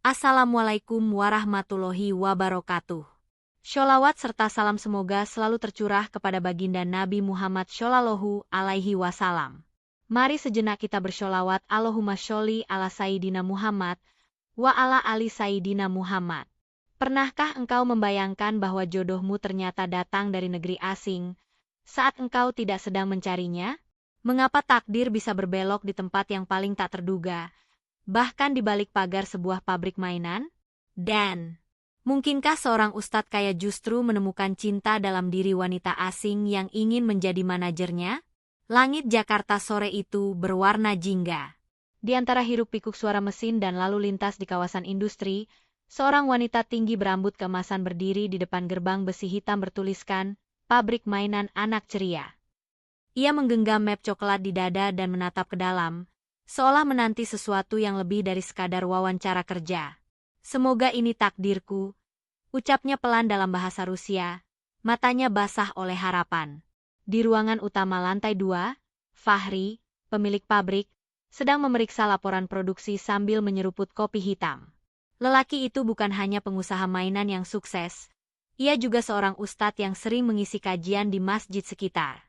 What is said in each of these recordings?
Assalamualaikum warahmatullahi wabarakatuh. Sholawat serta salam semoga selalu tercurah kepada baginda Nabi Muhammad Shallallahu Alaihi Wasallam. Mari sejenak kita bersholawat Allahumma sholli ala Sayyidina Muhammad wa ala ali Sayyidina Muhammad. Pernahkah engkau membayangkan bahwa jodohmu ternyata datang dari negeri asing saat engkau tidak sedang mencarinya? Mengapa takdir bisa berbelok di tempat yang paling tak terduga? Bahkan di balik pagar sebuah pabrik mainan? Dan mungkinkah seorang ustadz kaya justru menemukan cinta dalam diri wanita asing yang ingin menjadi manajernya? Langit Jakarta sore itu berwarna jingga. Di antara hiruk-pikuk suara mesin dan lalu lintas di kawasan industri, seorang wanita tinggi berambut keemasan berdiri di depan gerbang besi hitam bertuliskan, Pabrik Mainan Anak Ceria. Ia menggenggam map coklat di dada dan menatap ke dalam, seolah menanti sesuatu yang lebih dari sekadar wawancara kerja. Semoga ini takdirku, ucapnya pelan dalam bahasa Rusia, matanya basah oleh harapan. Di ruangan utama lantai 2, Fahri, pemilik pabrik, sedang memeriksa laporan produksi sambil menyeruput kopi hitam. Lelaki itu bukan hanya pengusaha mainan yang sukses, ia juga seorang ustadz yang sering mengisi kajian di masjid sekitar.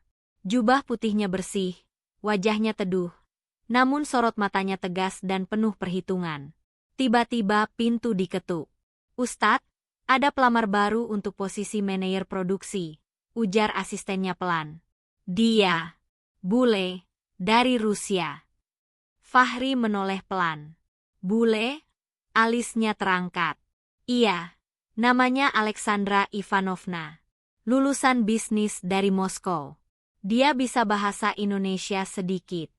Jubah putihnya bersih, wajahnya teduh, namun sorot matanya tegas dan penuh perhitungan. Tiba-tiba pintu diketuk. Ustadz, ada pelamar baru untuk posisi manajer produksi, ujar asistennya pelan. Dia, bule, dari Rusia. Fahri menoleh pelan. Bule? Alisnya terangkat. Iya, namanya Alexandra Ivanovna. Lulusan bisnis dari Moskow. Dia bisa bahasa Indonesia sedikit.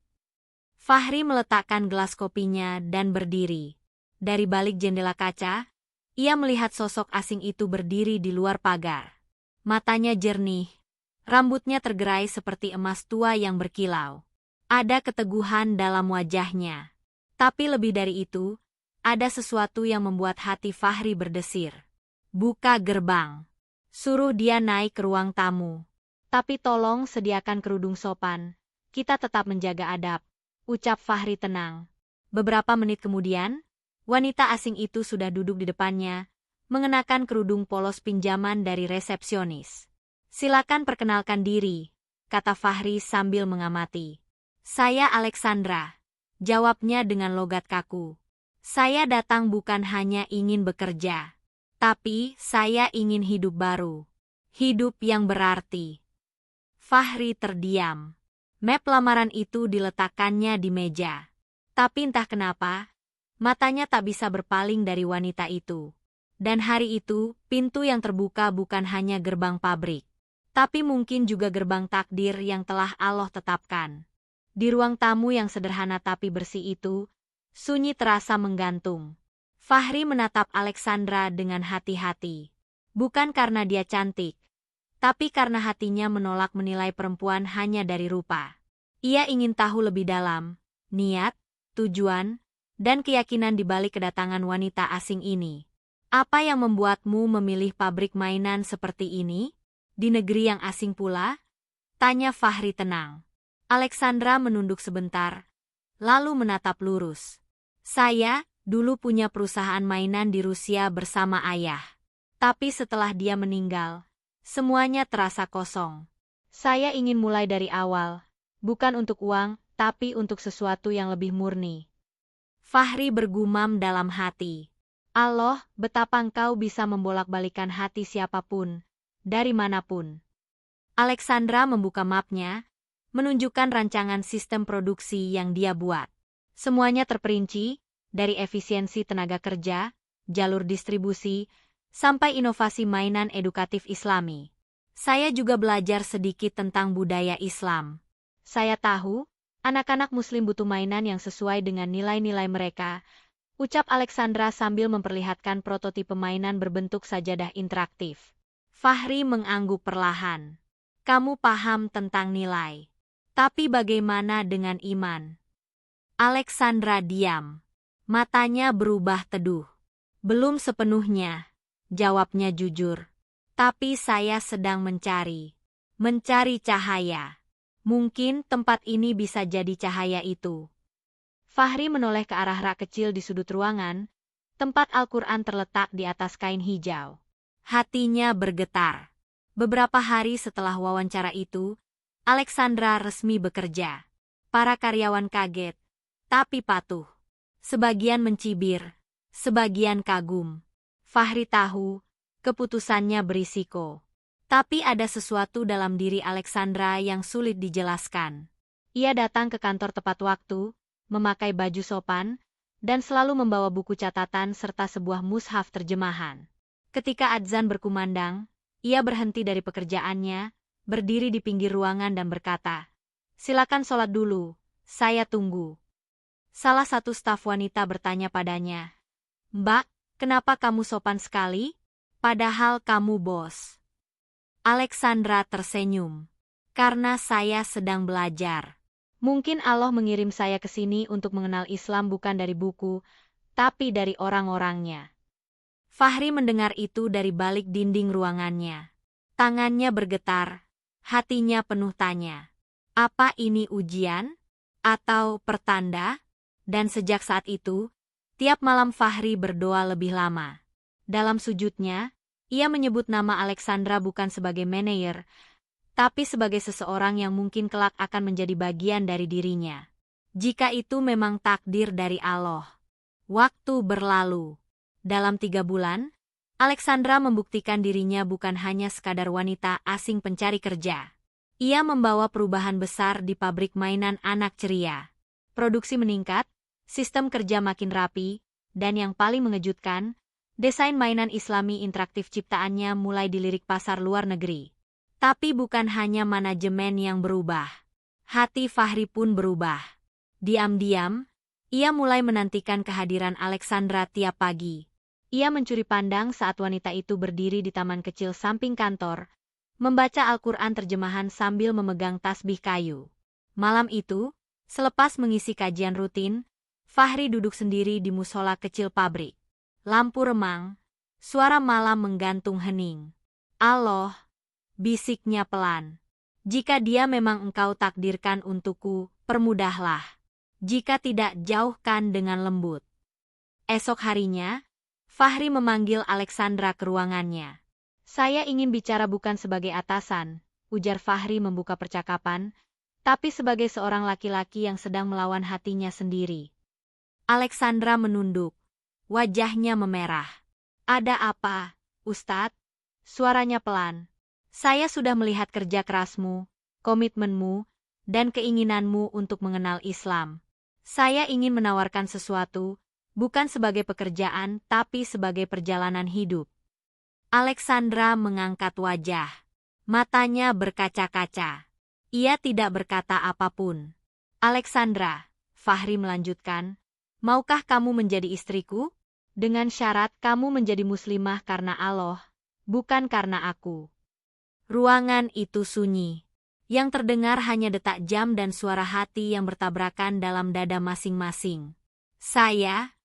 Fahri meletakkan gelas kopinya dan berdiri. Dari balik jendela kaca, ia melihat sosok asing itu berdiri di luar pagar. Matanya jernih, rambutnya tergerai seperti emas tua yang berkilau. Ada keteguhan dalam wajahnya. Tapi lebih dari itu, ada sesuatu yang membuat hati Fahri berdesir. Buka gerbang. Suruh dia naik ke ruang tamu. Tapi tolong sediakan kerudung sopan. Kita tetap menjaga adab, ucap Fahri tenang. Beberapa menit kemudian, wanita asing itu sudah duduk di depannya, mengenakan kerudung polos pinjaman dari resepsionis. Silakan perkenalkan diri, kata Fahri sambil mengamati. Saya Alexandra, jawabnya dengan logat kaku. Saya datang bukan hanya ingin bekerja, tapi saya ingin hidup baru. Hidup yang berarti. Fahri terdiam. Map lamaran itu diletakkannya di meja. Tapi entah kenapa, matanya tak bisa berpaling dari wanita itu. Dan hari itu, pintu yang terbuka bukan hanya gerbang pabrik, tapi mungkin juga gerbang takdir yang telah Allah tetapkan. Di ruang tamu yang sederhana tapi bersih itu, sunyi terasa menggantung. Fahri menatap Alexandra dengan hati-hati. Bukan karena dia cantik, tapi karena hatinya menolak menilai perempuan hanya dari rupa. Ia ingin tahu lebih dalam, niat, tujuan, dan keyakinan di balik kedatangan wanita asing ini. Apa yang membuatmu memilih pabrik mainan seperti ini? Di negeri yang asing pula? Tanya Fahri tenang. Alexandra menunduk sebentar, lalu menatap lurus. Saya dulu punya perusahaan mainan di Rusia bersama ayah. Tapi setelah dia meninggal, semuanya terasa kosong. Saya ingin mulai dari awal, bukan untuk uang, tapi untuk sesuatu yang lebih murni. Fahri bergumam dalam hati. Allah, betapa engkau bisa membolak-balikan hati siapapun, dari manapun. Alexandra membuka mapnya, menunjukkan rancangan sistem produksi yang dia buat. Semuanya terperinci, dari efisiensi tenaga kerja, jalur distribusi, sampai inovasi mainan edukatif Islami. Saya juga belajar sedikit tentang budaya Islam. Saya tahu, anak-anak Muslim butuh mainan yang sesuai dengan nilai-nilai mereka, ucap Alexandra sambil memperlihatkan prototipe mainan berbentuk sajadah interaktif. Fahri mengangguk perlahan. Kamu paham tentang nilai. Tapi bagaimana dengan iman? Alexandra diam. Matanya berubah teduh. Belum sepenuhnya, jawabnya jujur. Tapi saya sedang mencari cahaya. Mungkin tempat ini bisa jadi cahaya itu. Fahri menoleh ke arah rak kecil di sudut ruangan, Tempat Al-Quran terletak di atas kain hijau. Hatinya bergetar. Beberapa hari setelah wawancara itu, Alexandra resmi bekerja. Para karyawan kaget, tapi patuh. Sebagian mencibir, sebagian kagum. Fahri tahu, keputusannya berisiko. Tapi ada sesuatu dalam diri Alexandra yang sulit dijelaskan. Ia datang ke kantor tepat waktu, memakai baju sopan, dan selalu membawa buku catatan serta sebuah mushaf terjemahan. Ketika adzan berkumandang, ia berhenti dari pekerjaannya, berdiri di pinggir ruangan dan berkata, "Silakan sholat dulu, saya tunggu." Salah satu staf wanita bertanya padanya, "Mbak, kenapa kamu sopan sekali? Padahal kamu bos." Alexandra tersenyum. "Karena saya sedang belajar. Mungkin Allah mengirim saya ke sini untuk mengenal Islam bukan dari buku, tapi dari orang-orangnya." Fahri mendengar itu dari balik dinding ruangannya. Tangannya bergetar, hatinya penuh tanya. Apa ini ujian? Atau pertanda? Dan sejak saat itu, tiap malam Fahri berdoa lebih lama. Dalam sujudnya, ia menyebut nama Alexandra bukan sebagai manajer, tapi sebagai seseorang yang mungkin kelak akan menjadi bagian dari dirinya. Jika itu memang takdir dari Allah. Waktu berlalu. Dalam 3 bulan, Alexandra membuktikan dirinya bukan hanya sekadar wanita asing pencari kerja. Ia membawa perubahan besar di pabrik mainan anak ceria. Produksi meningkat, sistem kerja makin rapi, dan yang paling mengejutkan, desain mainan Islami interaktif ciptaannya mulai dilirik pasar luar negeri. Tapi bukan hanya manajemen yang berubah. Hati Fahri pun berubah. Diam-diam, ia mulai menantikan kehadiran Alexandra tiap pagi. Ia mencuri pandang saat wanita itu berdiri di taman kecil samping kantor, membaca Al-Quran terjemahan sambil memegang tasbih kayu. Malam itu, selepas mengisi kajian rutin, Fahri duduk sendiri di musola kecil pabrik. Lampu remang, suara malam menggantung hening. Allah, bisiknya pelan. Jika dia memang engkau takdirkan untukku, permudahlah. Jika tidak, jauhkan dengan lembut. Esok harinya, Fahri memanggil Alexandra ke ruangannya. "Saya ingin bicara bukan sebagai atasan," ujar Fahri membuka percakapan, "tapi sebagai seorang laki-laki yang sedang melawan hatinya sendiri." Alexandra menunduk. Wajahnya memerah. "Ada apa, Ustadz?" Suaranya pelan. "Saya sudah melihat kerja kerasmu, komitmenmu, dan keinginanmu untuk mengenal Islam. Saya ingin menawarkan sesuatu, bukan sebagai pekerjaan, tapi sebagai perjalanan hidup." Alexandra mengangkat wajah. Matanya berkaca-kaca. Ia tidak berkata apapun. "Alexandra," Fahri melanjutkan, "maukah kamu menjadi istriku? Dengan syarat kamu menjadi muslimah karena Allah, bukan karena aku." Ruangan itu sunyi. Yang terdengar hanya detak jam dan suara hati yang bertabrakan dalam dada masing-masing. "Saya,"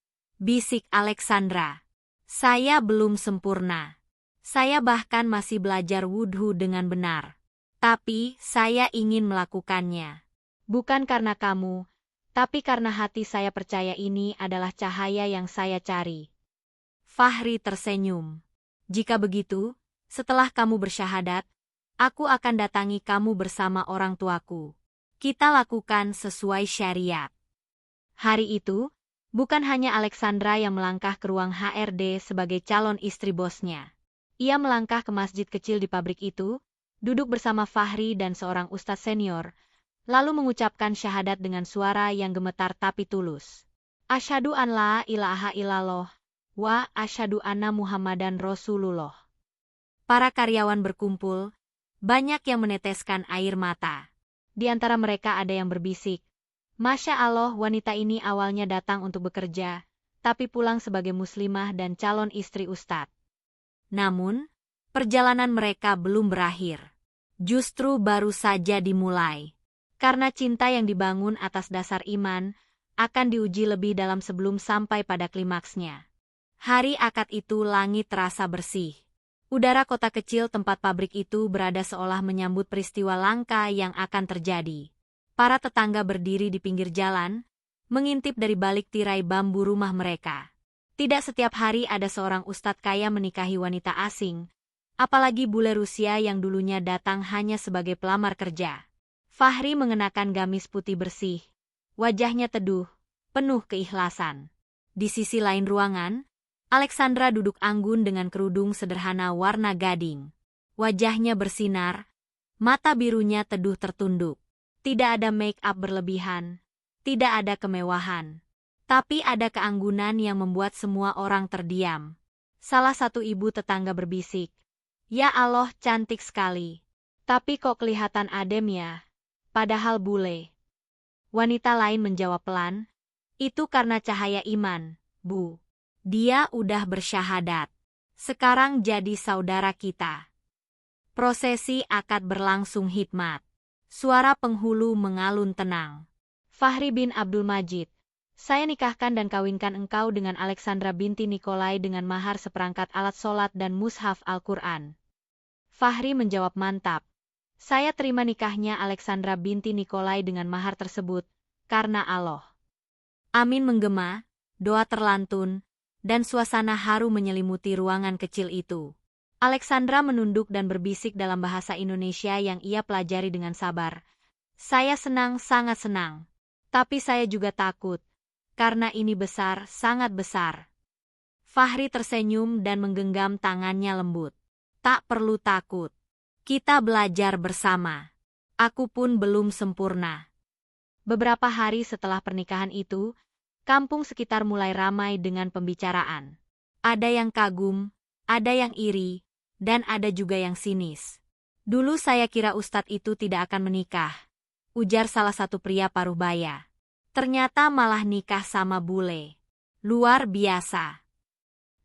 bisik Alexandra, "saya belum sempurna. Saya bahkan masih belajar wudhu dengan benar. Tapi saya ingin melakukannya. Bukan karena kamu, tapi karena hati saya percaya ini adalah cahaya yang saya cari." Fahri tersenyum. "Jika begitu, setelah kamu bersyahadat, aku akan datangi kamu bersama orang tuaku. Kita lakukan sesuai syariat." Hari itu, bukan hanya Alexandra yang melangkah ke ruang HRD sebagai calon istri bosnya. Ia melangkah ke masjid kecil di pabrik itu, duduk bersama Fahri dan seorang ustadz senior, lalu mengucapkan syahadat dengan suara yang gemetar tapi tulus. "Asyhadu an la ilaha illallah, wa asyhadu anna Muhammadan Rasulullah." Para karyawan berkumpul, banyak yang meneteskan air mata. Di antara mereka ada yang berbisik, "Masya Allah, wanita ini awalnya datang untuk bekerja, tapi pulang sebagai muslimah dan calon istri ustadz." Namun, perjalanan mereka belum berakhir. Justru baru saja dimulai. Karena cinta yang dibangun atas dasar iman, akan diuji lebih dalam sebelum sampai pada klimaksnya. Hari akad itu langit terasa bersih. Udara kota kecil tempat pabrik itu berada seolah menyambut peristiwa langka yang akan terjadi. Para tetangga berdiri di pinggir jalan, mengintip dari balik tirai bambu rumah mereka. Tidak setiap hari ada seorang ustadz kaya menikahi wanita asing, apalagi bule Rusia yang dulunya datang hanya sebagai pelamar kerja. Fahri mengenakan gamis putih bersih. Wajahnya teduh, penuh keikhlasan. Di sisi lain ruangan, Alexandra duduk anggun dengan kerudung sederhana warna gading. Wajahnya bersinar, mata birunya teduh tertunduk. Tidak ada make-up berlebihan, tidak ada kemewahan. Tapi ada keanggunan yang membuat semua orang terdiam. Salah satu ibu tetangga berbisik, "Ya Allah, cantik sekali. Tapi kok kelihatan adem ya? Padahal bule." Wanita lain menjawab pelan, "Itu karena cahaya iman, Bu. Dia udah bersyahadat. Sekarang jadi saudara kita." Prosesi akad berlangsung hikmat. Suara penghulu mengalun tenang. "Fahri bin Abdul Majid, saya nikahkan dan kawinkan engkau dengan Alexandra binti Nikolai dengan mahar seperangkat alat sholat dan mushaf Al-Quran." Fahri menjawab mantap. "Saya terima nikahnya Alexandra binti Nikolai dengan mahar tersebut, karena Allah." Amin menggema, doa terlantun, dan suasana haru menyelimuti ruangan kecil itu. Alexandra menunduk dan berbisik dalam bahasa Indonesia yang ia pelajari dengan sabar. "Saya senang, sangat senang. Tapi saya juga takut, karena ini besar, sangat besar." Fahri tersenyum dan menggenggam tangannya lembut. "Tak perlu takut. Kita belajar bersama. Aku pun belum sempurna." Beberapa hari setelah pernikahan itu, kampung sekitar mulai ramai dengan pembicaraan. Ada yang kagum, ada yang iri, dan ada juga yang sinis. "Dulu saya kira ustadz itu tidak akan menikah," ujar salah satu pria paruh baya. "Ternyata malah nikah sama bule. Luar biasa."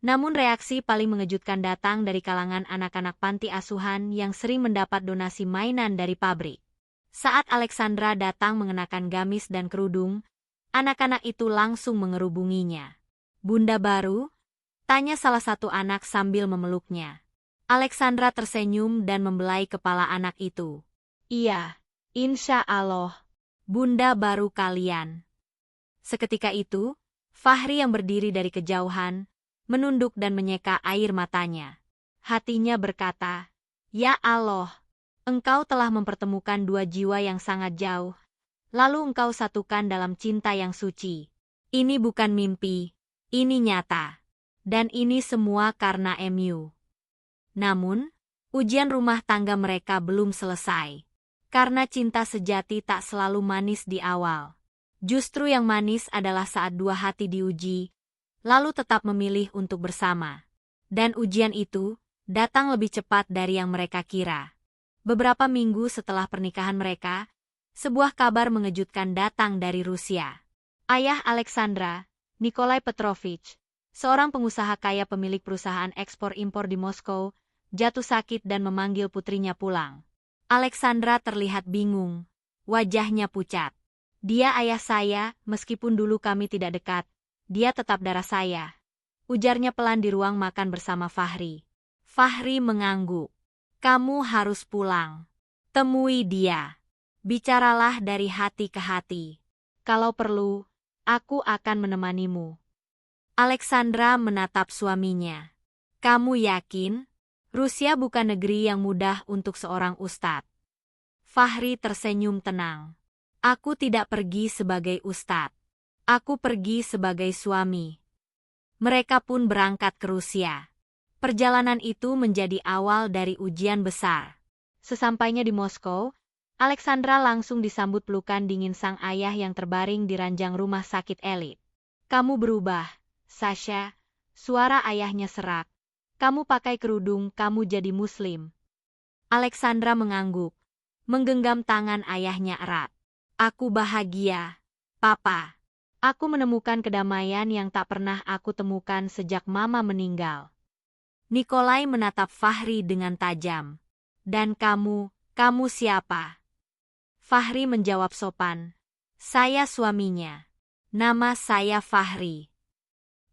Namun reaksi paling mengejutkan datang dari kalangan anak-anak panti asuhan yang sering mendapat donasi mainan dari pabrik. Saat Alexandra datang mengenakan gamis dan kerudung, anak-anak itu langsung mengerubunginya. "Bunda baru?" tanya salah satu anak sambil memeluknya. Alexandra tersenyum dan membelai kepala anak itu. "Iya, insya Allah, bunda baru kalian." Seketika itu, Fahri yang berdiri dari kejauhan, menunduk dan menyeka air matanya. Hatinya berkata, "Ya Allah, Engkau telah mempertemukan dua jiwa yang sangat jauh, lalu Engkau satukan dalam cinta yang suci. Ini bukan mimpi, ini nyata. Dan ini semua karena MU." Namun, ujian rumah tangga mereka belum selesai. Karena cinta sejati tak selalu manis di awal. Justru yang manis adalah saat dua hati diuji, lalu tetap memilih untuk bersama. Dan ujian itu datang lebih cepat dari yang mereka kira. Beberapa minggu setelah pernikahan mereka, sebuah kabar mengejutkan datang dari Rusia. Ayah Alexandra, Nikolai Petrovich, seorang pengusaha kaya pemilik perusahaan ekspor-impor di Moskow, jatuh sakit dan memanggil putrinya pulang. Alexandra terlihat bingung, wajahnya pucat. "Dia ayah saya, meskipun dulu kami tidak dekat, dia tetap darah saya," ujarnya pelan di ruang makan bersama Fahri. Fahri mengangguk. "Kamu harus pulang. Temui dia. Bicaralah dari hati ke hati. Kalau perlu, aku akan menemanimu." Alexandra menatap suaminya. "Kamu yakin? Rusia bukan negeri yang mudah untuk seorang ustadz." Fahri tersenyum tenang. "Aku tidak pergi sebagai ustadz. Aku pergi sebagai suami." Mereka pun berangkat ke Rusia. Perjalanan itu menjadi awal dari ujian besar. Sesampainya di Moskow, Alexandra langsung disambut pelukan dingin sang ayah yang terbaring di ranjang rumah sakit elit. "Kamu berubah, Sasha," suara ayahnya serak. "Kamu pakai kerudung, kamu jadi muslim." Alexandra mengangguk, menggenggam tangan ayahnya erat. "Aku bahagia, Papa. Aku menemukan kedamaian yang tak pernah aku temukan sejak Mama meninggal." Nikolai menatap Fahri dengan tajam. "Dan kamu siapa?" Fahri menjawab sopan, "Saya suaminya. Nama saya Fahri."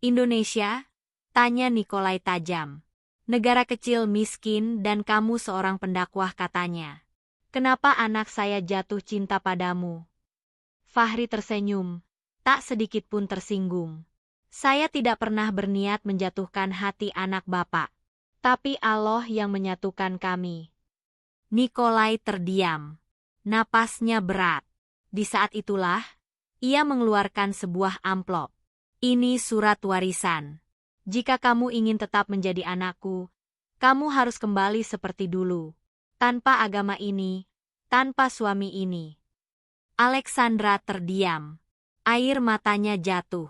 "Indonesia?" tanya Nikolai tajam. "Negara kecil miskin dan kamu seorang pendakwah," katanya. "Kenapa anak saya jatuh cinta padamu?" Fahri tersenyum, tak sedikit pun tersinggung. Saya tidak pernah berniat menjatuhkan hati anak Bapak. Tapi Allah yang menyatukan kami. Nikolai terdiam. Napasnya berat. Di saat itulah, ia mengeluarkan sebuah amplop. Ini surat warisan. Jika kamu ingin tetap menjadi anakku, kamu harus kembali seperti dulu. Tanpa agama ini, tanpa suami ini. Alexandra terdiam. Air matanya jatuh.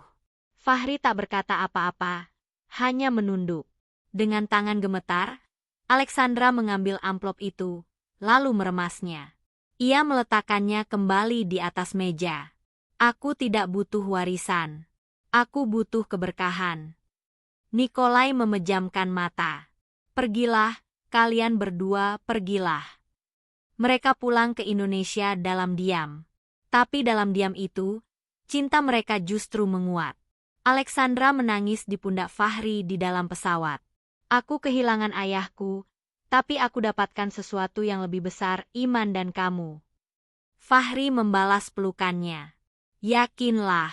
Fahri tak berkata apa-apa, hanya menunduk. Dengan tangan gemetar, Alexandra mengambil amplop itu, lalu meremasnya. Ia meletakkannya kembali di atas meja. Aku tidak butuh warisan. Aku butuh keberkahan. Nikolai memejamkan mata. Pergilah, kalian berdua pergilah. Mereka pulang ke Indonesia dalam diam. Tapi dalam diam itu, cinta mereka justru menguat. Alexandra menangis di pundak Fahri di dalam pesawat. Aku kehilangan ayahku, tapi aku dapatkan sesuatu yang lebih besar, iman dan kamu. Fahri membalas pelukannya. Yakinlah,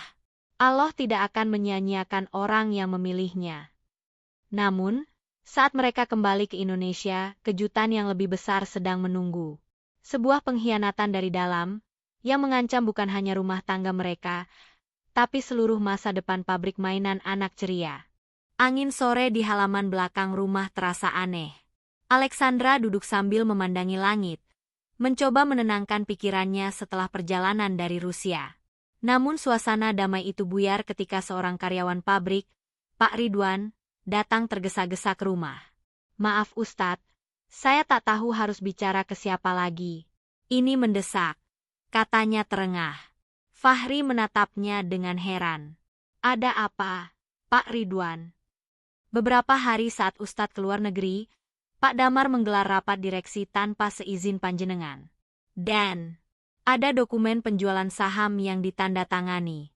Allah tidak akan menyia-nyiakan orang yang memilihnya. Namun, saat mereka kembali ke Indonesia, kejutan yang lebih besar sedang menunggu. Sebuah pengkhianatan dari dalam, yang mengancam bukan hanya rumah tangga mereka, tapi seluruh masa depan pabrik mainan anak ceria. Angin sore di halaman belakang rumah terasa aneh. Alexandra duduk sambil memandangi langit, mencoba menenangkan pikirannya setelah perjalanan dari Rusia. Namun suasana damai itu buyar ketika seorang karyawan pabrik, Pak Ridwan, datang tergesa-gesa ke rumah. Maaf Ustadz, saya tak tahu harus bicara ke siapa lagi. Ini mendesak, katanya terengah. Fahri menatapnya dengan heran. Ada apa, Pak Ridwan? Beberapa hari saat Ustadz keluar negeri, Pak Damar menggelar rapat direksi tanpa seizin panjenengan. Dan ada dokumen penjualan saham yang ditandatangani.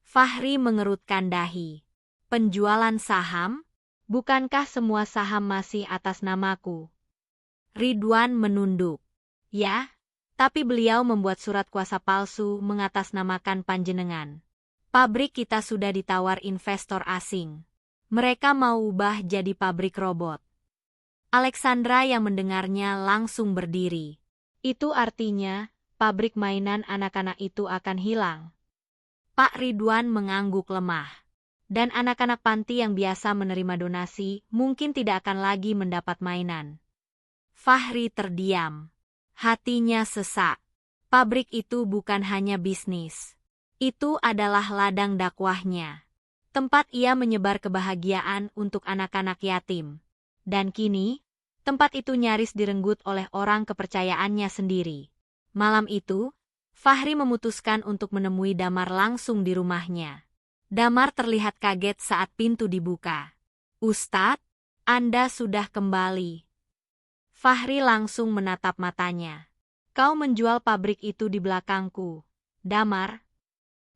Fahri mengerutkan dahi. Penjualan saham? Bukankah semua saham masih atas namaku? Ridwan menunduk. Ya, tapi beliau membuat surat kuasa palsu mengatasnamakan panjenengan. Pabrik kita sudah ditawar investor asing. Mereka mau ubah jadi pabrik robot. Alexandra yang mendengarnya langsung berdiri. Itu artinya, pabrik mainan anak-anak itu akan hilang. Pak Ridwan mengangguk lemah. Dan anak-anak panti yang biasa menerima donasi mungkin tidak akan lagi mendapat mainan. Fahri terdiam. Hatinya sesak. Pabrik itu bukan hanya bisnis. Itu adalah ladang dakwahnya. Tempat ia menyebar kebahagiaan untuk anak-anak yatim. Dan kini, tempat itu nyaris direnggut oleh orang kepercayaannya sendiri. Malam itu, Fahri memutuskan untuk menemui Damar langsung di rumahnya. Damar terlihat kaget saat pintu dibuka. Ustadz, Anda sudah kembali. Fahri langsung menatap matanya. Kau menjual pabrik itu di belakangku, Damar.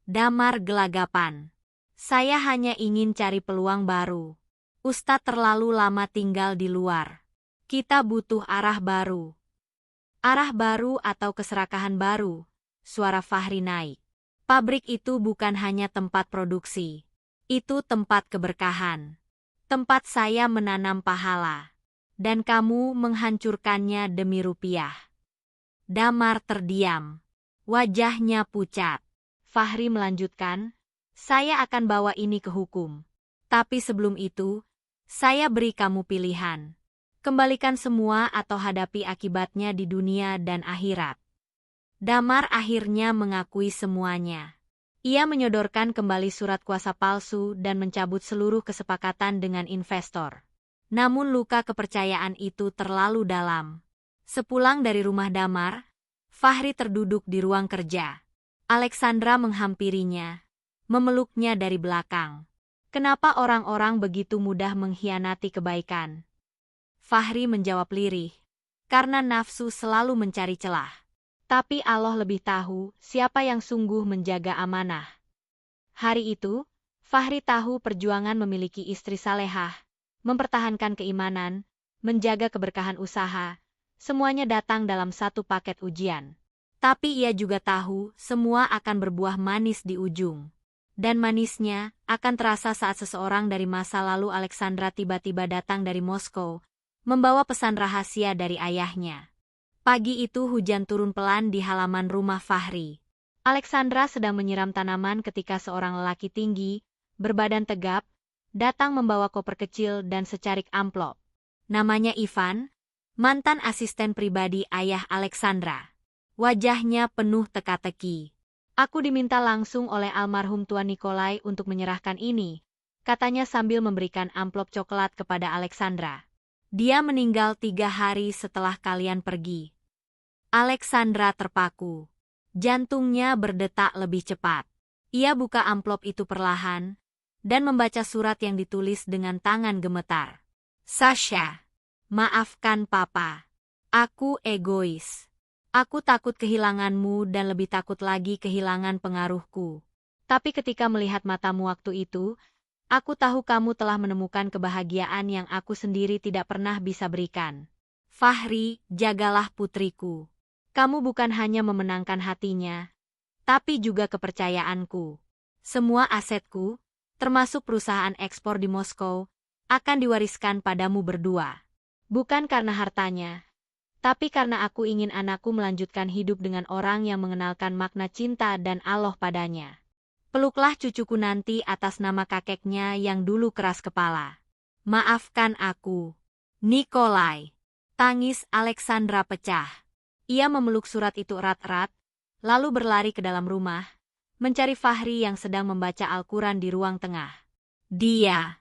Damar gelagapan. Saya hanya ingin cari peluang baru. Ustadz terlalu lama tinggal di luar. Kita butuh arah baru. Arah baru atau keserakahan baru, suara Fahri naik. Pabrik itu bukan hanya tempat produksi. Itu tempat keberkahan. Tempat saya menanam pahala. Dan kamu menghancurkannya demi rupiah. Damar terdiam. Wajahnya pucat. Fahri melanjutkan, saya akan bawa ini ke hukum. Tapi sebelum itu, saya beri kamu pilihan. Kembalikan semua atau hadapi akibatnya di dunia dan akhirat. Damar akhirnya mengakui semuanya. Ia menyodorkan kembali surat kuasa palsu dan mencabut seluruh kesepakatan dengan investor. Namun luka kepercayaan itu terlalu dalam. Sepulang dari rumah Damar, Fahri terduduk di ruang kerja. Alexandra menghampirinya, memeluknya dari belakang. Kenapa orang-orang begitu mudah mengkhianati kebaikan? Fahri menjawab lirih, karena nafsu selalu mencari celah. Tapi Allah lebih tahu siapa yang sungguh menjaga amanah. Hari itu, Fahri tahu perjuangan memiliki istri salehah, mempertahankan keimanan, menjaga keberkahan usaha, semuanya datang dalam satu paket ujian. Tapi ia juga tahu semua akan berbuah manis di ujung. Dan manisnya akan terasa saat seseorang dari masa lalu Alexandra tiba-tiba datang dari Moskow, membawa pesan rahasia dari ayahnya. Pagi itu hujan turun pelan di halaman rumah Fahri. Alexandra sedang menyiram tanaman ketika seorang lelaki tinggi, berbadan tegap, datang membawa koper kecil dan secarik amplop. Namanya Ivan, mantan asisten pribadi ayah Alexandra. Wajahnya penuh teka-teki. Aku diminta langsung oleh almarhum Tuan Nikolai untuk menyerahkan ini, katanya sambil memberikan amplop coklat kepada Alexandra. Dia meninggal 3 hari setelah kalian pergi. Alexandra terpaku. Jantungnya berdetak lebih cepat. Ia buka amplop itu perlahan, dan membaca surat yang ditulis dengan tangan gemetar. Sasha, maafkan Papa. Aku egois. Aku takut kehilanganmu dan lebih takut lagi kehilangan pengaruhku. Tapi ketika melihat matamu waktu itu, aku tahu kamu telah menemukan kebahagiaan yang aku sendiri tidak pernah bisa berikan. Fahri, jagalah putriku. Kamu bukan hanya memenangkan hatinya, tapi juga kepercayaanku. Semua asetku, termasuk perusahaan ekspor di Moskow, akan diwariskan padamu berdua. Bukan karena hartanya, tapi karena aku ingin anakku melanjutkan hidup dengan orang yang mengenalkan makna cinta dan Allah padanya. Peluklah cucuku nanti atas nama kakeknya yang dulu keras kepala. Maafkan aku, Nikolai. Tangis Alexandra pecah. Ia memeluk surat itu erat-erat, lalu berlari ke dalam rumah, mencari Fahri yang sedang membaca Al-Quran di ruang tengah. Dia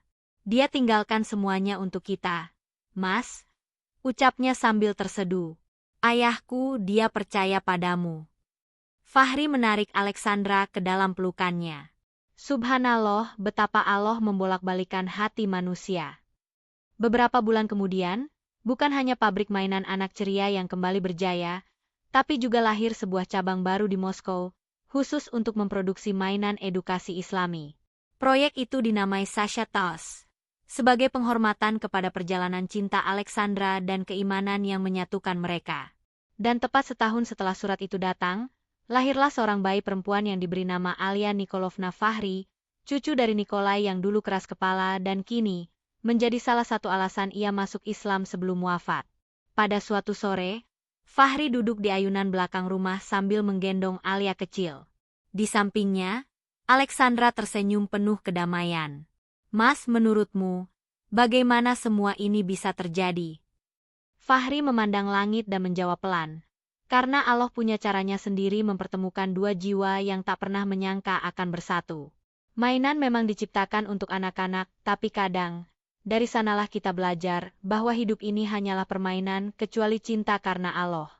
tinggalkan semuanya untuk kita, Mas, ucapnya sambil terseduh. Ayahku, dia percaya padamu. Fahri menarik Alexandra ke dalam pelukannya. Subhanallah, betapa Allah membolak-balikan hati manusia. Beberapa bulan kemudian, bukan hanya pabrik mainan anak ceria yang kembali berjaya, tapi juga lahir sebuah cabang baru di Moskow, khusus untuk memproduksi mainan edukasi Islami. Proyek itu dinamai Sasha Toys, sebagai penghormatan kepada perjalanan cinta Alexandra dan keimanan yang menyatukan mereka. Dan tepat setahun setelah surat itu datang, lahirlah seorang bayi perempuan yang diberi nama Alia Nikolovna Fahri, cucu dari Nikolai yang dulu keras kepala dan kini menjadi salah satu alasan ia masuk Islam sebelum wafat. Pada suatu sore, Fahri duduk di ayunan belakang rumah sambil menggendong Alia kecil. Di sampingnya, Alexandra tersenyum penuh kedamaian. Mas, menurutmu, bagaimana semua ini bisa terjadi? Fahri memandang langit dan menjawab pelan. Karena Allah punya caranya sendiri mempertemukan dua jiwa yang tak pernah menyangka akan bersatu. Mainan memang diciptakan untuk anak-anak, tapi kadang, dari sanalah kita belajar bahwa hidup ini hanyalah permainan kecuali cinta karena Allah.